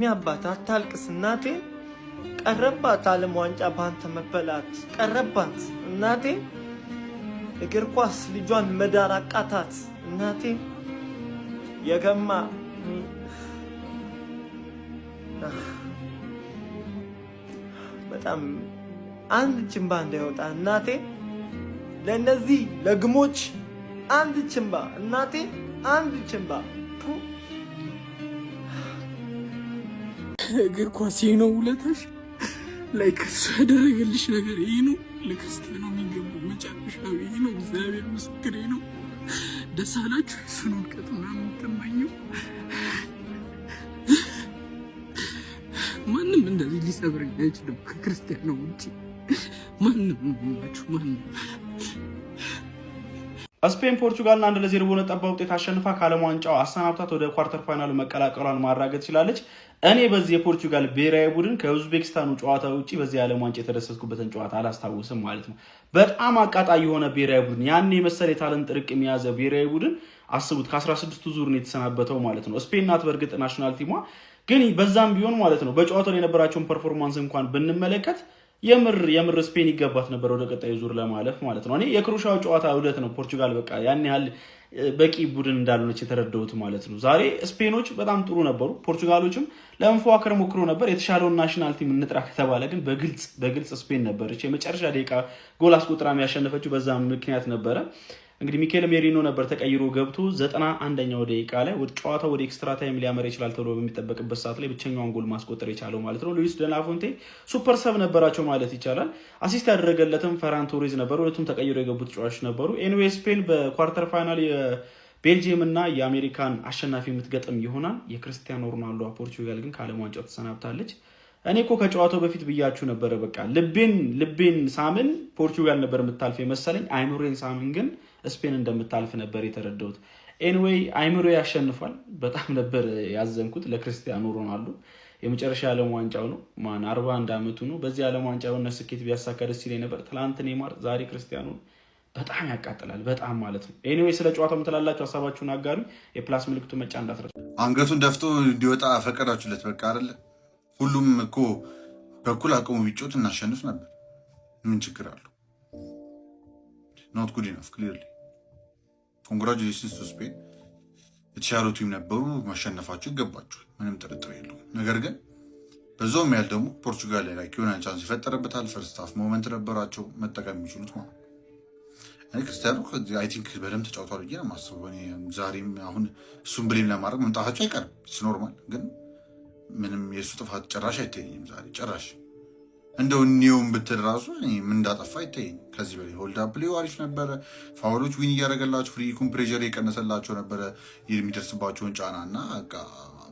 ሚያባት አታልቅስ እናቴ ቀረባት ዓለም ዋንጫ ባንተ መበላት ቀረባት እናቴ እግር ኳስ ልጇን መዳር አቃታት እናቴ የገማ በጣም አንድ ችምባ እንዳይወጣ እናቴ ለነዚህ ለግሞች አንድ ችምባ እናቴ አንድ ችምባ እግር ኳስ ነው ውለታሽ ላይ ከሱ ያደረገልሽ ነገር ይሄ ነው። ለክርስቲያኑ የሚገባው መጨረሻው ይሄ ነው። እግዚአብሔር ምስክሬ ነው። ደስ አላችሁ? እሱን ውድቀት ምናምን የምትመኘው ማንም እንደዚህ ሊሰብረኝ አይችልም ከክርስቲያኑ ውጭ ማንም ናችሁ ማንም። ስፔን ፖርቹጋልን 1-0 በሆነ ጠባብ ውጤት አሸንፋ ከዓለም ዋንጫው አሰናብታት ወደ ኳርተር ፋይናሉ መቀላቀሏን ማረጋገጥ ችላለች። እኔ በዚህ የፖርቹጋል ብሔራዊ ቡድን ከኡዝቤኪስታኑ ጨዋታ ውጪ በዚህ ዓለም ዋንጫ የተደሰትኩበትን ጨዋታ አላስታውስም ማለት ነው። በጣም አቃጣይ የሆነ ብሔራዊ ቡድን ያን የመሰለ የታለንት ጥርቅም የያዘ ብሔራዊ ቡድን አስቡት ከ16ቱ ዙር ነው የተሰናበተው ማለት ነው። ስፔን ናት በእርግጥ ናሽናል ቲሟ፣ ግን በዛም ቢሆን ማለት ነው በጨዋታው ላይ የነበራቸውን ፐርፎርማንስ እንኳን ብንመለከት የምር ስፔን ይገባት ነበር ወደ ቀጣዩ ዙር ለማለፍ ማለት ነው። እኔ የክሩሻው ጨዋታ ውለት ነው ፖርቹጋል በቃ ያን ያህል በቂ ቡድን እንዳልሆነች የተረዳሁት ማለት ነው። ዛሬ ስፔኖች በጣም ጥሩ ነበሩ፣ ፖርቹጋሎችም ለመፎካከር ሞክሮ ነበር። የተሻለውን ናሽናል ቲም እንጥራ ከተባለ ግን በግልጽ ስፔን ነበረች የመጨረሻ ደቂቃ ጎል አስቆጥራ ያሸነፈችው። በዛ ምክንያት ነበረ እንግዲህ ሚኬል ሜሪኖ ነበር ተቀይሮ ገብቶ 91ኛው ደቂቃ ላይ ወደ ጨዋታው ወደ ኤክስትራ ታይም ሊያመራ ይችላል ተብሎ በሚጠበቅበት ሰዓት ላይ ብቸኛውን ጎል ማስቆጠር የቻለው ማለት ነው ሉዊስ ደላፎንቴ ሱፐር ሰብ ነበራቸው ማለት ይቻላል። አሲስት ያደረገለትም ፈራን ቶሬዝ ነበር። ሁለቱም ተቀይሮ የገቡት ተጫዋቾች ነበሩ። ኤንዌይ ስፔን በኳርተር ፋይናል የቤልጂየም እና የአሜሪካን አሸናፊ የምትገጥም ይሆናል። የክርስቲያኖ ሮናልዶ ፖርቹጋል ግን ከዓለም ዋንጫው ተሰናብታለች። እኔ እኮ ከጨዋታው በፊት ብያችሁ ነበረ በቃ ልቤን ሳምን ፖርቹጋል ነበር የምታልፍ የመሰለኝ። አይምሮን ሳምን ግን ስፔን እንደምታልፍ ነበር የተረዳሁት። ኤኒዌይ አይምሮ ያሸንፋል። በጣም ነበር ያዘንኩት ለክርስቲያኖ ሮናልዶ። የመጨረሻ ዓለም ዋንጫው ነው 41 ዓመቱ ነው። በዚህ ዓለም ዋንጫው እና ስኬት ቢያሳካ ደስ ይለኝ ነበር። ትላንት ኔይማር ዛሬ ክርስቲያኖ በጣም ያቃጥላል በጣም ማለት ነው። ኤኒዌይ ስለ ጨዋታው የምትላላችሁ ሀሳባችሁን አጋሩ። የፕላስ ምልክቱ መጫ እንዳትረሱ። አንገቱን ደፍቶ እንዲወጣ ፈቀዳችሁለት በቃ አይደለ? ሁሉም እኮ በኩል አቅሙ ቢጮት እናሸንፍ ነበር። ምን ችግር አለው? ኖት ጉድ ኢነፍ ክሊርሊ ኮንግራቹሌሽንስ ቱ ስፔን። የተሻሉ ቲም ነበሩ፣ ማሸነፋቸው ይገባቸዋል፣ ምንም ጥርጥር የለውም። ነገር ግን በዛውም ያህል ደግሞ ፖርቹጋል ላይ የሆነ ቻንስ ይፈጠረበታል። ፈርስት ሃፍ ሞመንት ነበራቸው መጠቀም የሚችሉት ማለት እኔ ክርስቲያኖ አይ ቲንክ በደንብ ተጫውቷል ብዬ ነው የማስበው። ዛሬም አሁን እሱን ብሌም ለማድረግ መምጣታቸው አይቀርም፣ ኢትስ ኖርማል። ግን ምንም የእሱ ጥፋት ጭራሽ አይታየኝም ዛሬ ጭራሽ። እንደው እኒውም ብትል ራሱ ምን እንዳጠፋ አይታየኝም። ከዚህ በላይ ሆልድ አፕ ፕሌው አሪፍ ነበረ። ፋውሎች ዊን እያደረገላቸው ፍሪኩን ፕሬዠር የቀነሰላቸው ነበረ የሚደርስባቸውን ጫና እና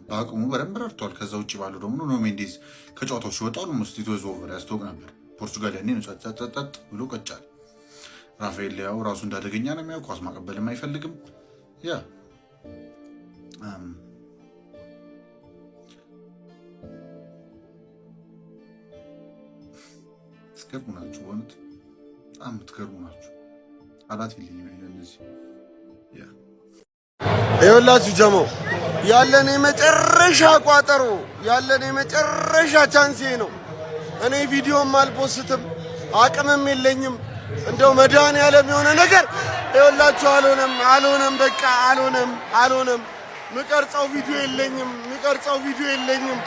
በአቅሙ በደንብ ረድቷል። ከዛ ውጭ ባለው ደግሞ ኑኖ ሜንዴዝ ከጨዋታው ሲወጣ ኦልሞስት ኢት ዋዝ ኦቨር ያስታውቅ ነበር። ፖርቹጋል ያኔ ነው ጸጥ ብሎ ቀጫል። ራፋኤል ሊያው ራሱ እንዳደገኛ ነው የሚያው ኳስ ማቀበልም አይፈልግም። ያ ትገርሙ ናችሁ፣ በእውነት በጣም ትገርሙ ናችሁ። አላት ይልኝ እነዚህ ይኸውላችሁ ጀሞ ያለን የመጨረሻ ቋጠሮ ያለን የመጨረሻ ቻንስ ነው። እኔ ቪዲዮም አልፖስትም አቅምም የለኝም። እንደው መድኃኒዓለም የሆነ ነገር ይኸውላችሁ አልሆነም በቃ አልሆነም። ምቀርጸው ቪዲዮ የለኝም።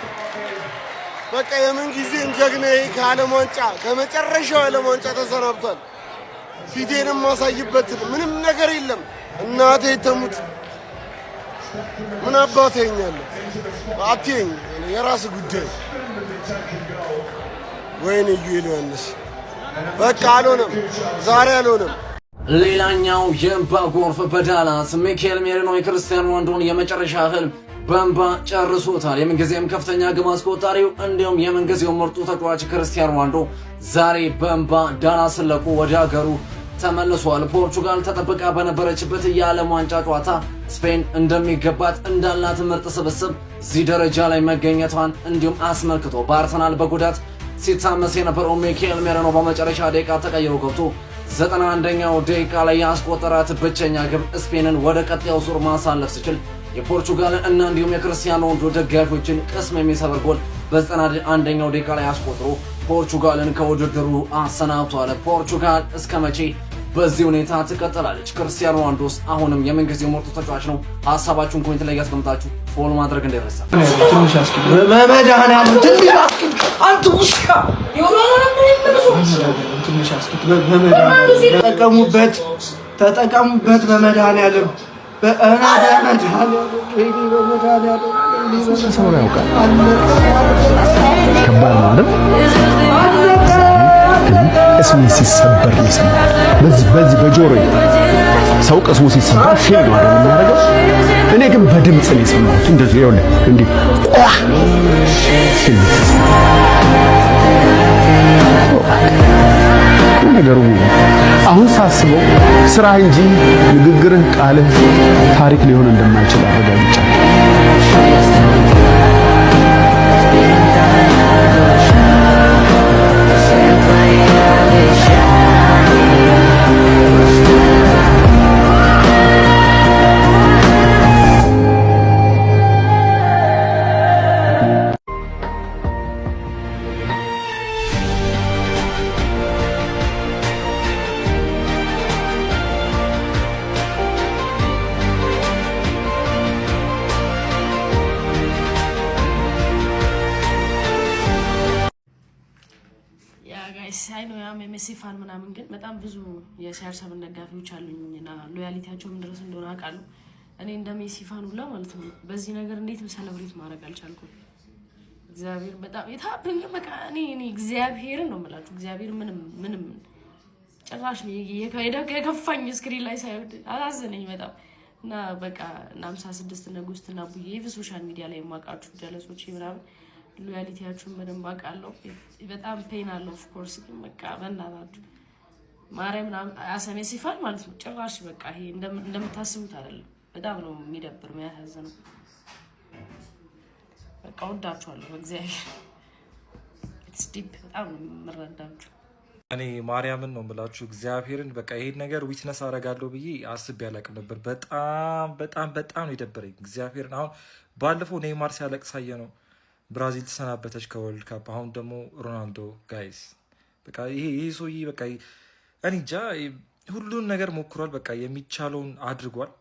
በቃ የምን ጊዜም ጀግናዬ ከዓለም ዋንጫ ከመጨረሻው ዓለም ዋንጫ ተሰናብቷል። ፊቴንም ማሳይበትን ምንም ነገር የለም። እናቴ ተሙት ምን አባቴ ይኛለሁ አትይኝ፣ የራስ ጉዳይ። ወይኔ ዩኤልያንስ በቃ አልሆነም፣ ዛሬ አልሆነም። ሌላኛው የእንባ ጎርፍ በዳላስ ሚኬል ሜሪኖ የክርስቲያኖ ሮናልዶን የመጨረሻ ህልም በእንባ ጨርሶታል። የምንጊዜም ከፍተኛ ግብ አስቆጣሪው እንዲሁም የምንጊዜው ምርጡ ተጫዋች ክርስቲያኖ ሮናልዶ ዛሬ በእንባ ዳላስን ለቆ ወደ ሀገሩ ተመልሷል። ፖርቹጋል ተጠብቃ በነበረችበት የዓለም ዋንጫ ጨዋታ ስፔን እንደሚገባት እንዳላት ምርጥ ስብስብ እዚህ ደረጃ ላይ መገኘቷን እንዲሁም አስመልክቶ በአርሰናል በጉዳት ሲታመስ የነበረው ሚኬል ሜሪኖ በመጨረሻ ደቂቃ ተቀይሮ ገብቶ 91ኛው ደቂቃ ላይ ያስቆጠራት ብቸኛ ግብ ስፔንን ወደ ቀጣዩ ዙር ማሳለፍ ሲችል የፖርቹጋል እና እንዲሁም የክርስቲያኖ ሮናልዶ ደጋፊዎችን ቅስም የሚሰብር ጎል በ91ኛው ደቂቃ ላይ አስቆጥሮ ፖርቹጋልን ከውድድሩ አሰናብቷል። ፖርቹጋል እስከ መቼ በዚህ ሁኔታ ትቀጥላለች? ክርስቲያኖ ሮናልዶስ አሁንም የመንግስት የሞርቱ ተጫዋች ነው። ሀሳባችሁን ኮሜንት ላይ ያስቀምጣችሁ ፎሎ ማድረግ እንዳይረሳ። ትንሽ አስኪ በመድኃኒዓለም ትንሽ አስኪ አንተ ውሻ ትንሽ አስኪ በመድኃኒዓለም ተጠቀሙበት በመድኃኒዓለም ሰው ያውቃል። ከባድ ነው አይደል? እስሜ ሲሰበር ይሰማል። በዚህ በጆሮዬ ሰው ቀስሙ ሲሰበር ሼል ነው አይደል የሚያደርገው? እኔ ግን በድምጽ ነው የሰማሁት። እንደዚህ ይኸውልህ እንዲህ ነገሩ አሁን ሳስበው ስራ እንጂ ንግግርህ ቃልህ ታሪክ ሊሆን እንደማይችል አረጋግጫለሁ። የሜሲ ፋን ምናምን ግን በጣም ብዙ የሲአር7 ደጋፊዎች አሉኝና ሎያሊቲያቸው ምን ድረስ እንደሆነ አውቃለሁ። እኔ እንደ ሜሲ ፋን ሁላ ማለት ነው በዚህ ነገር እንዴት ሰለብሬት ማድረግ አልቻልኩም። እግዚአብሔር በጣም የታብኝ በቃ እኔ እግዚአብሔርን ነው የምላችሁ። እግዚአብሔር ምንም ጭራሽ የከፋኝ ስክሪን ላይ ሳይወድ አላዘነኝ በጣም እና በቃ 56 ንጉስትና ቡዬ በሶሻል ሚዲያ ላይ የማውቃችሁ ጀለሶች ምናምን ሎያሊቲያችሁን በደንብ አውቃለሁ። በጣም ፔን አለው ኦፍ ኮርስ ግን በቃ በእናታችሁ ማርያም አሰሜ ሲፋል ማለት ነው ጭራሽ በቃ ይሄ እንደምታስቡት አይደለም። በጣም ነው የሚደብር የሚያሳዝነው። በቃ ወዳችኋለሁ በእግዚአብሔር ኢትስ ዲፕ በጣም ነው የምረዳችሁ። እኔ ማርያምን ነው የምላችሁ እግዚአብሔርን በቃ ይሄን ነገር ዊትነስ አደርጋለሁ ብዬ አስቤ አላቅም ነበር። በጣም ነው የደበረኝ እግዚአብሔርን። አሁን ባለፈው ኔይማር ሲያለቅስ ሳየ ነው ብራዚል ተሰናበተች ከወርልድ ካፕ። አሁን ደግሞ ሮናልዶ ጋይስ በቃ ይሄ ሰውዬ በቃ እኔ እንጃ ሁሉን ነገር ሞክሯል። በቃ የሚቻለውን አድርጓል።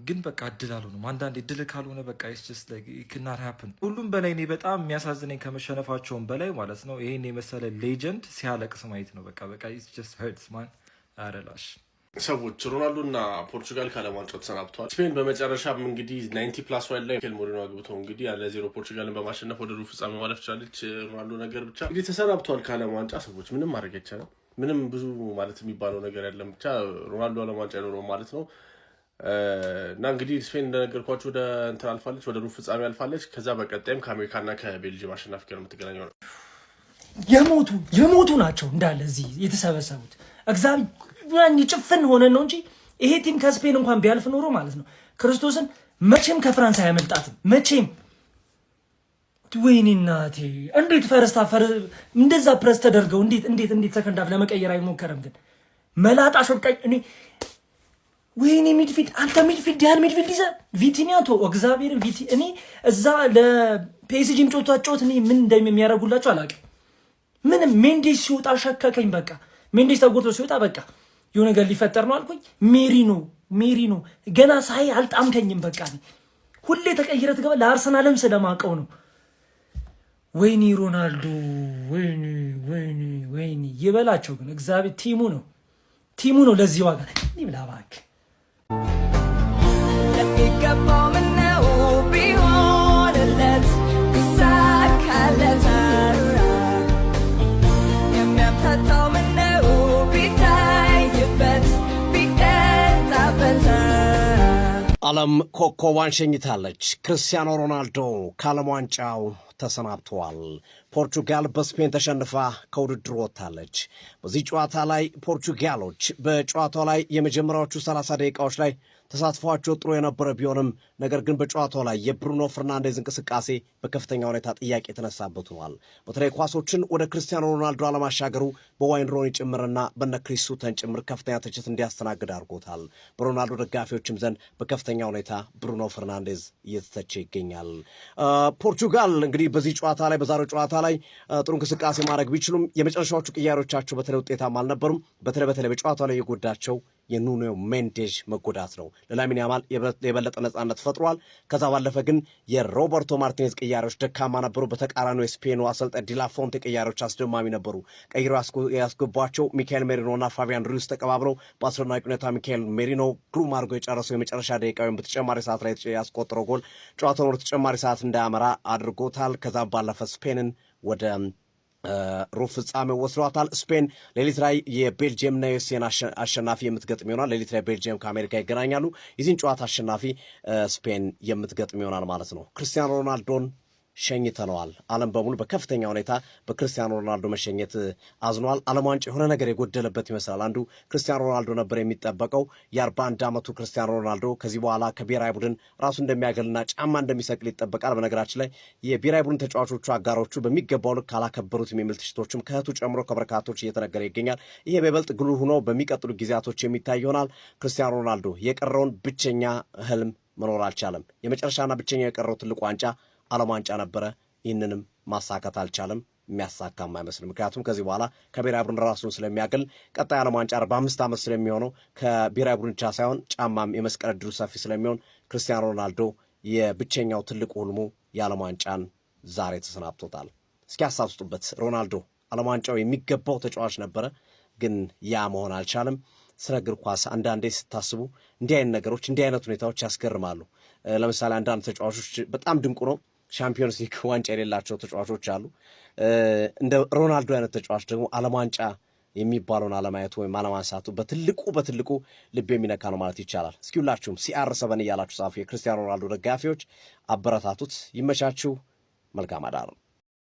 ግን በቃ እድል አልሆነም። አንዳንዴ እድል ካልሆነ በቃ just like it cannot happen። ሁሉም በላይ እኔ በጣም የሚያሳዝነኝ ከመሸነፋቸውን በላይ ማለት ነው ይሄን የመሰለ ሌጀንድ ሲያለቅስ ማየት ነው። በቃ it just hurts man አረላሽ ሰዎች ሮናልዶ እና ፖርቹጋል ከዓለም ዋንጫው ተሰናብተዋል። ስፔን በመጨረሻም እንግዲህ 90+1 ላይ ሚኬል ሜሪኖ አግብተው እንግዲህ 1-0 ፖርቹጋልን በማሸነፍ ወደ ሩብ ፍጻሜ ማለፍ ቻለች። ሮናልዶ ነገር ብቻ እንግዲህ ተሰናብተዋል ከዓለም ዋንጫ። ሰዎች ምንም ማድረግ አይቻልም። ምንም ብዙ ማለት የሚባለው ነገር ያለም ብቻ ሮናልዶ ዓለም ዋንጫ አይኖረውም ማለት ነው። እና እንግዲህ ስፔን እንደነገርኳችሁ ወደ እንትን አልፋለች፣ ወደ ሩብ ፍጻሜ አልፋለች። ከዛ በቀጣይም ከአሜሪካና ከቤልጂየም አሸናፊ ጋር የምትገናኘው ነው። የሞቱ ናቸው እንዳለ እዚህ የተሰበሰቡት እግዚአብሔር ጭፍን ሆነ ነው እንጂ ይሄ ቲም ከስፔን እንኳን ቢያልፍ ኖሮ ማለት ነው ክርስቶስን መቼም ከፍራንስ አያመልጣትም መቼም። ወይኔ እናቴ እንዴት ፈርስታ እንደዛ ፕረስ ተደርገው እንዴት ሰከንድ አፍ ለመቀየር አይሞከርም? ግን መላጣ ሾብቃኝ እኔ ወይኔ ሚድፊልድ አንተ ሚድፊልድ ያን ሚድፊልድ ይዘህ ቪቲኒያቶ እግዚአብሔር እኔ እዛ ለፒኤስጂም ጮታጮት እኔ ምን እንደሚያደርጉላቸው አላውቅም። ምንም ሜንዴስ ሲወጣ ሸከከኝ። በቃ ሜንዴስ ተጎድቶ ሲወጣ በቃ የሆነ ነገር ሊፈጠር ነው አልኩኝ። ሜሪኖ ገና ሳይ አልጣምከኝም። በቃ ሁሌ ተቀይረ ትገባ ለአርሰናልም ስለማቀው ነው። ወይኔ ሮናልዶ ወይኔ ይበላቸው። ግን እግዚአብሔር ቲሙ ነው ለዚህ ዋጋ ይብላ እባክህ። ለሚገባው ምነው ቢሆንለት ይሳካለት የሚያምታታው ምነው ቢታይበት ቢቀጣበት። ዓለም ኮከቧን ሸኝታለች። ክርስቲያኖ ሮናልዶ ከዓለም ዋንጫው ተሰናብተዋል። ፖርቹጋል በስፔን ተሸንፋ ከውድድሩ ወጥታለች። በዚህ ጨዋታ ላይ ፖርቹጋሎች በጨዋታው ላይ የመጀመሪያዎቹ 30 ደቂቃዎች ላይ ተሳትፏቸው ጥሩ የነበረ ቢሆንም ነገር ግን በጨዋታው ላይ የብሩኖ ፈርናንዴዝ እንቅስቃሴ በከፍተኛ ሁኔታ ጥያቄ የተነሳበት ሆኗል። በተለይ ኳሶችን ወደ ክርስቲያኖ ሮናልዶ አለማሻገሩ በዋይን ሮኒ ጭምርና በነ ክሪስ ሱተን ጭምር ከፍተኛ ትችት እንዲያስተናግድ አድርጎታል። በሮናልዶ ደጋፊዎችም ዘንድ በከፍተኛ ሁኔታ ብሩኖ ፈርናንዴዝ እየተተቸ ይገኛል። ፖርቹጋል እንግዲህ በዚህ ጨዋታ ላይ በዛሬው ጨዋታ ላይ ጥሩ እንቅስቃሴ ማድረግ ቢችሉም የመጨረሻዎቹ ቅያሮቻቸው በተለይ ውጤታማ አልነበሩም። በተለይ በጨዋታው ላይ የጎዳቸው የኑኖ ሜንዴዥ መጎዳት ነው። ለላሚን ያማል የበለጠ ነጻነት ፈጥሯል። ከዛ ባለፈ ግን የሮበርቶ ማርቲኔዝ ቅያሬዎች ደካማ ነበሩ። በተቃራኒው የስፔኑ አሰልጣኝ ዲላፎንቴ ቅያሬዎች አስደማሚ ነበሩ። ቀይረው ያስገቧቸው ሚካኤል ሜሪኖና ፋቢያን ሩይስ ተቀባብረው በአስደናቂ ሁኔታ ሚካኤል ሜሪኖ ግሩም አድርጎ የጨረሰው የመጨረሻ ደቂቃ ወይም በተጨማሪ ሰዓት ላይ ያስቆጠረው ጎል ጨዋታውን ወደ ተጨማሪ ሰዓት እንዳያመራ አድርጎታል። ከዛ ባለፈ ስፔንን ወደ ሩብ ፍጻሜው ወስዷታል። ስፔን ሌሊት ላይ የቤልጅየምና የዩኤስኤን አሸናፊ የምትገጥም ይሆናል። ሌሊት ላይ ቤልጅየም ከአሜሪካ ይገናኛሉ። የዚህን ጨዋታ አሸናፊ ስፔን የምትገጥም ይሆናል ማለት ነው። ክርስቲያኖ ሮናልዶን ሸኝተነዋል። ዓለም በሙሉ በከፍተኛ ሁኔታ በክርስቲያኖ ሮናልዶ መሸኘት አዝኗል። ዓለም ዋንጫ የሆነ ነገር የጎደለበት ይመስላል። አንዱ ክርስቲያኖ ሮናልዶ ነበር የሚጠበቀው። የ41 ዓመቱ ክርስቲያኖ ሮናልዶ ከዚህ በኋላ ከብሔራዊ ቡድን ራሱ እንደሚያገልና ጫማ እንደሚሰቅል ይጠበቃል። በነገራችን ላይ የብሔራዊ ቡድን ተጫዋቾቹ አጋሮቹ በሚገባው ልክ አላከበሩትም የሚል ትችቶችም ከእህቱ ጨምሮ ከበርካቶች እየተነገረ ይገኛል። ይሄ በይበልጥ ጉልህ ሆኖ በሚቀጥሉ ጊዜያቶች የሚታይ ይሆናል። ክርስቲያኖ ሮናልዶ የቀረውን ብቸኛ ህልም መኖር አልቻለም። የመጨረሻና ብቸኛ የቀረው ትልቁ ዋንጫ ዓለም ዋንጫ ነበረ። ይህንንም ማሳካት አልቻለም። የሚያሳካም አይመስልም። ምክንያቱም ከዚህ በኋላ ከብሔራዊ ቡድን ራሱን ስለሚያገል ቀጣይ ዓለም ዋንጫ 45 ዓመት ስለሚሆነው ከብሔራዊ ቡድን ብቻ ሳይሆን ጫማም የመስቀል ዕድሉ ሰፊ ስለሚሆን ክርስቲያኖ ሮናልዶ የብቸኛው ትልቁ ህልሙ የዓለም ዋንጫን ዛሬ ተሰናብቶታል። እስኪ ያሳብስጡበት። ሮናልዶ ዓለም ዋንጫው የሚገባው ተጫዋች ነበረ፣ ግን ያ መሆን አልቻለም። ስለ እግር ኳስ አንዳንዴ ስታስቡ እንዲህ አይነት ነገሮች እንዲህ አይነት ሁኔታዎች ያስገርማሉ። ለምሳሌ አንዳንድ ተጫዋቾች በጣም ድንቁ ነው ሻምፒዮንስ ሊግ ዋንጫ የሌላቸው ተጫዋቾች አሉ። እንደ ሮናልዶ አይነት ተጫዋች ደግሞ ዓለም ዋንጫ የሚባለውን አለማየቱ ወይም አለማንሳቱ በትልቁ ልብ የሚነካ ነው ማለት ይቻላል። እስኪ ሁላችሁም CR7 እያላችሁ ጻፉ። የክርስቲያኖ ሮናልዶ ደጋፊዎች አበረታቱት። ይመቻችሁ። መልካም አዳር።